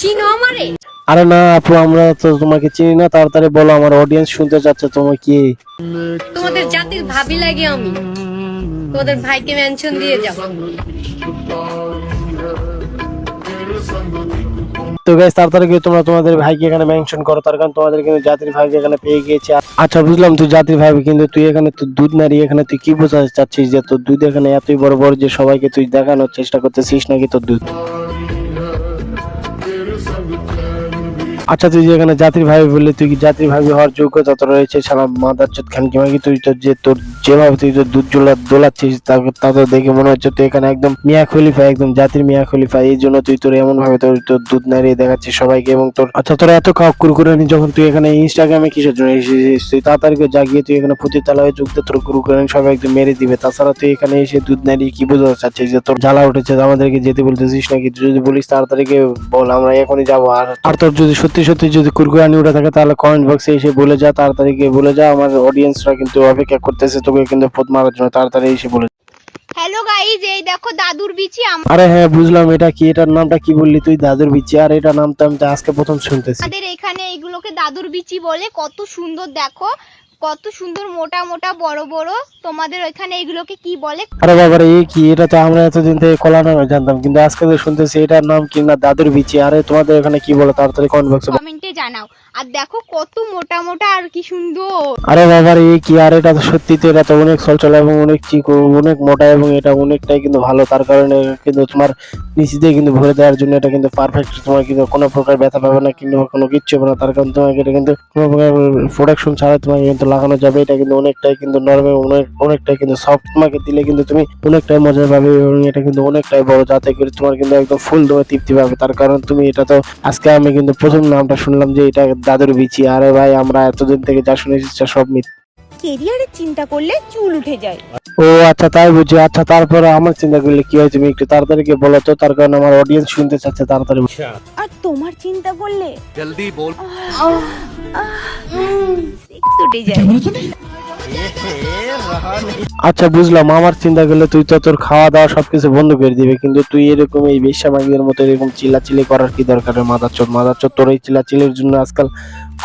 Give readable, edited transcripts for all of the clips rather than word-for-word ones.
চিনো আমারে? আরে না আপু, আমরা তো তোমাকে চিনি না, তাড়াতাড়ি বলো, আমার অডিয়েন্স শুনতে চাচ্ছে তোমার কি। তোমাদের জাতির ভাবি লাগে আমি। তোমাদের ভাইকে মেনশন দিয়ে যাও। তো গাইস তাড়াতাড়ি গিয়ে তোমরা তোমাদের ভাইকে এখানে মেনশন করো, তার কারণ তোমাদের কিন্তু জাতির ভাই এখানে পেয়ে গিয়েছে। আচ্ছা বুঝলাম তুই জাতির ভাই, কিন্তু তুই এখানে তো দুধ নারী, এখানে তুই কি বোঝাতে চাচ্ছিস যে তোর দুধ এখানে এতই বড় বড় যে সবাইকে তুই দেখানোর চেষ্টা করতেছিস নাকি তোর দুধ? আচ্ছা তুই যে এখানে জাতির ভাবি বললি, তুই কি জাতির ভাবি হওয়ার যোগ্যতা তো রয়েছে? সারা মাদারচোদ খানকি মাগি, তুই তো যে তোর যেভাবে তুই তোর দুধ দোলাচ্ছিস তা তো দেখে মনে হচ্ছে তুই এখানে একদম মিয়া খলিফা, একদম জাতির মিয়া খলিফা। এই জন্য তুই তোর এমন ভাবে তোর তোর দুধ নাড়িয়ে দেখাচ্ছিস সবাইকে। এবং তোর আচ্ছা তোর এত কুরকুরানি যখন তুই এখানে ইনস্টাগ্রামে কিসের জন্য এসেছিস? তুই তাড়াতাড়ি করে জাগিয়ে তুই এখানে পতিতালয়ে যোগ দে, তোর কুরকুরানি সবাই একদম মেরে দিবে। তাছাড়া তুই এখানে এসে দুধ নাড়িয়ে কি বোঝাতে চাচ্ছিস যে তোর জ্বালা উঠেছে, আমাদেরকে যেতে বলতেছিস নাকি? তুই যদি বলিস তাড়াতাড়ি বল, আমরা এখনই যাবো। আর তোর যদি সত্যি সত্যি যদি কুরকুরানি উঠে থাকে তাহলে কমেন্ট বক্সে এসে বলে যা, তাড়াতাড়ি গিয়ে বলে যা। আমার অডিয়েন্সরা কিন্তু অপেক্ষা করতেছে তোকে কিন্তু পোদ মারার জন্য, তাড়াতাড়ি এসে বলে। হ্যালো গাইজ, এই দেখো দাদুর বিচি। আরে হ্যাঁ বুঝলাম, এটা কি, এটার নামটা কি বললি তুই? দাদুর বিচি? আর এটা নাম তো আমি তো আজকে প্রথম শুনতেছি। আমাদের এখানে এইগুলোকে দাদুর বিচি বলে। কত সুন্দর দেখো, কত সুন্দর মোটা মোটা বড় বড়। তোমাদের ওইখানে এইগুলোকে কি বলে? আরে বাবারে এই কি, এটা তো আমরা এতদিন থেকে কলা নামে জানতাম, কিন্তু আজকে তো শুনতেছি এটার নাম কি না দাদুর বিচি। আরে তোমাদের এখানে কি বলে তাড়াতাড়ি কমেন্ট বক্সে কমেন্টে জানাও। আর দেখো কত মোটা মোটা আর কি সুন্দর। আরে বাবারে এই কি, আর এটা তো সত্যি তো, এটা তো অনেক চল এবং অনেক চিকো, অনেক মোটা, এবং এটা অনেকটাই কিন্তু ভালো। তার কারণে কিন্তু তোমার নিচে দিয়ে কিন্তু ভরে দেওয়ার জন্য এটা কিন্তু পারফেক্ট। তোমার কিন্তু কোনো প্রকার ব্যথা পাবে না কিংবা কোনো কিচ্ছু হবে না। তার কারণ তোমাকে এটা কিন্তু কোনো প্রকার প্রোডাকশন ছাড়া তোমাকে কিন্তু লাগানো যাবে। এটা কিন্তু অনেকটাই কিন্তু নরমে, অনেকটাই কিন্তু সফট। তোমাকে দিলে কিন্তু তুমি অনেকটাই মজা পাবে, এবং এটা কিন্তু অনেকটাই বড়, যাতে করে তোমার কিন্তু একদম ফুল তোমার তৃপ্তি পাবে। তার কারণ তুমি এটা তো আজকে আমি কিন্তু প্রথম নামটা শুনলাম যে এটা দাদুর বিচি। আরে ভাই আমরা এতদিন থেকে যা শুনেছি সব মিথ্যা। কেরিয়ারের চিন্তা করলে চুল উঠে যায়। ও আচ্ছা তাই বুঝি। আচ্ছা তারপরে আমার চিন্তা করলে কি হয় তুমি একটু তাড়াতাড়ি বলো তো, তার কারণ আমার অডিয়েন্স শুনতে চাচ্ছে, তাড়াতাড়ি। আর তোমার চিন্তা করলে जल्दी बोल। সেক্স উঠে যায়। আচ্ছা বুঝলাম, আমার চিন্তা করলে তুই তো তোর খাওয়া দাওয়া সবকিছু বন্ধ করে দিবে, কিন্তু তুই এরকম এই বেশ্যামাগিদের মতো এরকম চিল্লাচিল্লি করার কি দরকার? মাদারচোদ তোর এই চিল্লাচিল্লির জন্য আজকাল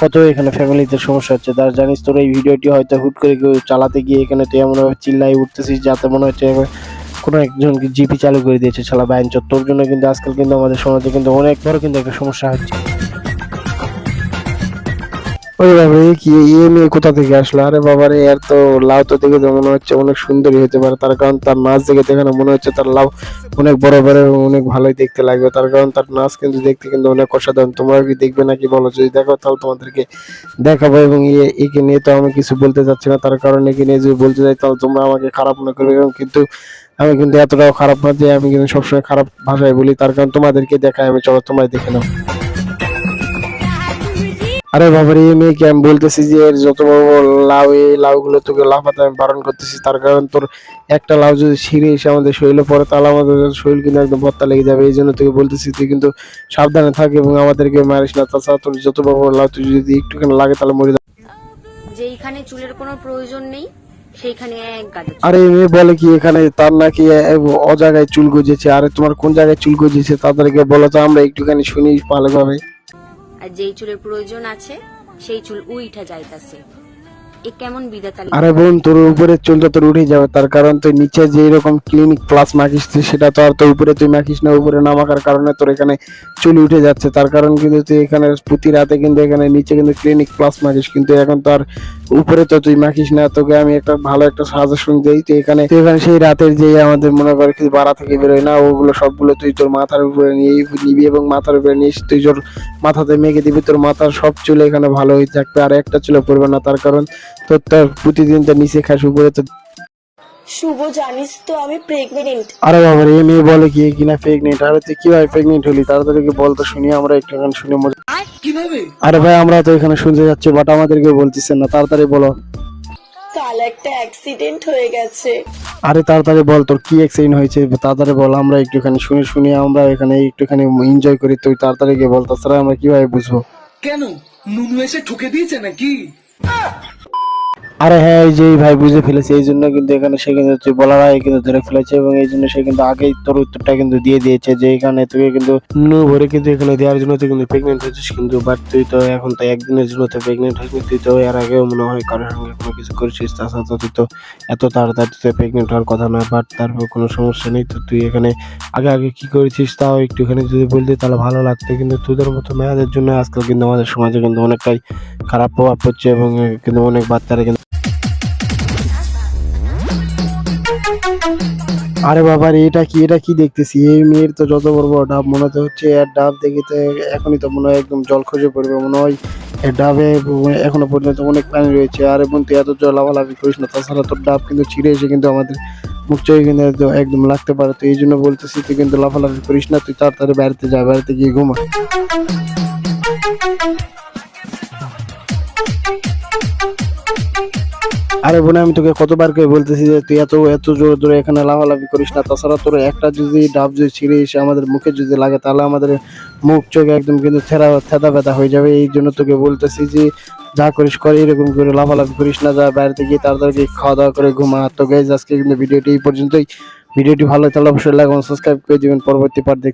কত এখানে ফ্যামিলিতে সমস্যা হচ্ছে। তার জানিস তোর এই ভিডিওটি হয়তো হুট করে কেউ চালাতে গিয়ে এখানে তুই এমন ভাবে চিল্লাই উঠতেছিস যাতে মনে হচ্ছে কোনো একজনকে জিপি চালু করে দিয়েছে শালা বাইনচোদ। তোর জন্য কিন্তু আজকাল কিন্তু আমাদের সমাজে কিন্তু অনেক বড় কিন্তু একটা সমস্যা হচ্ছে। ওরে বাবারে কি এই মেয়ে কোথা থেকে আসলো? আরে বাবারে এর তো লাউ তো দেখে তো মনে হচ্ছে অনেক সুন্দরী হতে পারে, তার কারণ তার নাচ দেখে তো এখানে মনে হচ্ছে তার লাউ অনেক বড় বড় এবং অনেক ভালোই দেখতে লাগবে। তার কারণ তার নাচ কিন্তু দেখতে কিন্তু অনেক অসাধারণ। তোমরা কি দেখবে নাকি বলো? যদি দেখো তাহলে তোমাদেরকে দেখাবো। এবং একে নিয়ে তো আমি কিছু বলতে চাচ্ছি না, তার কারণ একে নিয়ে যদি বলতে যাই তাহলে তোমরা আমাকে খারাপ মনে করবে। এবং কিন্তু আমি কিন্তু এতটাও খারাপ না যে আমি কিন্তু সবসময় খারাপ ভাষায় বলি, তার কারণ তোমাদেরকে দেখাই আমি। চলো তোমরা দেখে নাও। আরে বাবারে এই মেয়েকে আমি বলতেছি যে এর যত বড় বড় লাউ, এই লাউ গুলো তোকে লাফাতে আমি বারণ করতেছি। তার কারণ তোর একটা লাউ যদি ছিঁড়ে এসে আমাদের শরীরে পড়ে তাহলে আমাদের শরীর কিন্তু একদম ভর্তা লেগে যাবে। এই জন্য তোকে বলতেছি তুই কিন্তু সাবধানে থাক এবং আমাদেরকে মারিস না। তাছাড়া তোর যত বড় বড় লাউ তুই যদি একটুখানি লাগে তাহলে মরে যাবে। যেইখানে চুলের কোনো প্রয়োজন নেই সেইখানে এক গাদা চুল। আরে এই মেয়ে বলে কি এখানে তার নাকি অজায়গায় চুল গজিয়েছে? আরে তোমার কোন জায়গায় চুল গজিয়েছে তাদেরকে বলো তো, আমরা একটুখানি শুনি ভালোভাবে। আর যেই চুলের প্রয়োজন আছে সেই চুল উইঠা যাইতাছে। এ কেমন বিধাতা? আরে বোন তোর উপরে চুলটা তোর উঠে যাবে, তার কারণ তুই নিচে যে এরকম ক্লিনিক প্লাস মাখিস তুই সেটা তো আর তোর উপরে তুই মাখিস না। উপরে না মাখার কারণে তোর এখানে চুল উঠে যাচ্ছে। তার কারণ কিন্তু তুই এখানে প্রতি রাতে কিন্তু এখানে নিচে কিন্তু ক্লিনিক প্লাস মাখিস, কিন্তু এখন তো আর উপরে তো তুই মাখিস না। তোকে আমি একটা ভালো একটা সাজেশন দিই, তুই এখানে সেই রাতের যে আমাদের মনে কর কিছু বাড়া থেকে বেরোয় না, ওগুলো সবগুলো তুই তোর মাথার উপরে নিবি এবং মাথার উপরে নিয়ে তুই তোর মাথাতে মেখে দিবি। তোর মাথার সব চুল এখানে ভালো হয়ে থাকবে, আর একটা চুলে পড়বে না। তার কারণ তোর প্রতিদিন তো নিচে খাস, উপরে তো। শুভ, জানিস তো আমি প্রেগনেন্ট। আরে বাবা রে, মেয়ে বলে কি কিনা প্রেগনেন্ট? আরে তুই কিভাবে প্রেগনেন্ট হলি? তাড়াতাড়ি বল তো শুনি, আমরা একটু এখানে শুনে মজা। আরে ভাই আমরা তো এখানে শুনতে যাচ্ছি বাট আমাদেরকে বলতেছেন না, তাড়াতাড়ি বলো। কাল একটা অ্যাক্সিডেন্ট হয়ে গেছে। আরে তাড়াতাড়ি বল তোর কি অ্যাক্সিডেন্ট হয়েছে, তাড়াতাড়ি বল, আমরা একটুখানি শুনি আমরা এখানে একটুখানি এনজয় করি। তুই তাড়াতাড়ি গিয়ে বল, তাছাড়া আমরা কিভাবে বুঝবো? কেন নুনু এসে ঠুকে দিয়েছে নাকি? আরে হ্যাঁ, এই যে এই ভাই বুঝে ফেলেছে, এই জন্য কিন্তু এখানে সে কিন্তু তুই বলার আগে কিন্তু ধরে ফেলেছে, এবং এই জন্য সে কিন্তু আগেই তোর উত্তরটা কিন্তু দিয়ে দিয়েছে যে এখানে তুই কিন্তু নু ভরে কিন্তু এখানে দেওয়ার জন্য তুই কিন্তু প্রেগনেন্ট হয়েছিস, কিন্তু বাট তুই তো এখন তো একদিনের জন্য তো প্রেগনেন্ট হয়েছিস, তুই তো এর আগেও মনে হয় কারোর সঙ্গে কোনো কিছু করেছিস, তাছাড়া তো তুই তো এত তাড়াতাড়ি তো প্রেগনেন্ট হওয়ার কথা নয়, বাট তারপর কোনো সমস্যা নেই। তো তুই এখানে আগে আগে কি করেছিস তাও একটুখানি যদি বলতে তাহলে ভালো লাগতো, কিন্তু তোদের মতো মেয়েদের জন্য আজকাল কিন্তু আমাদের সমাজে কিন্তু অনেকটাই খারাপ প্রভাব পড়ছে, এবং কিন্তু অনেক বাচ্চারা কিন্তু আরে বাবা রে, এটা কি দেখতেছি? এই মেয়ের তো যত বড় বড় ডাব, মনে তো হচ্ছে এর ডাব দেখিতে এখনই তো মনে হয় একদম জল খসে পড়বে, মনে হয় এর ডাবে এখনো পর্যন্ত অনেক পানি রয়েছে। আরে বোন, তুই এত জল লাফালাফি করিস না, তাছাড়া তোর ডাব কিন্তু ছিঁড়ে এসে কিন্তু আমাদের মুখ চোখে কিন্তু একদম লাগতে পারে। তো এই জন্য বলতেছি তুই কিন্তু লাফালাফি করিস না, তুই তাড়াতাড়ি বাড়িতে যা, বাড়িতে গিয়ে ঘুমা। আরে বোন, আমি তোকে কতবার করে বলতেছি যে তুই এত এত জোরে জোরে এখানে লাফালাফি করিস না, তাছাড়া তোর একটা যদি ডাব যদি ছিঁড়ে এসে আমাদের মুখে যদি লাগে তাহলে আমাদের মুখ চোখে একদম কিন্তু থেতা ব্যথা হয়ে যাবে। এই জন্য তোকে বলতেছি যে যা করিস কর, এরকম করে লাফালাফি করিস না, যা বাড়িতে গিয়ে তাড়াতাড়ি খাওয়া দাওয়া করে ঘুমা। তো গাইজ, আজকে কিন্তু ভিডিওটি এই পর্যন্তই। ভিডিওটি ভালো লাগলে অবশ্যই লাইক এবং সাবস্ক্রাইব করে দিবেন পরবর্তী পার্ট দেখতে।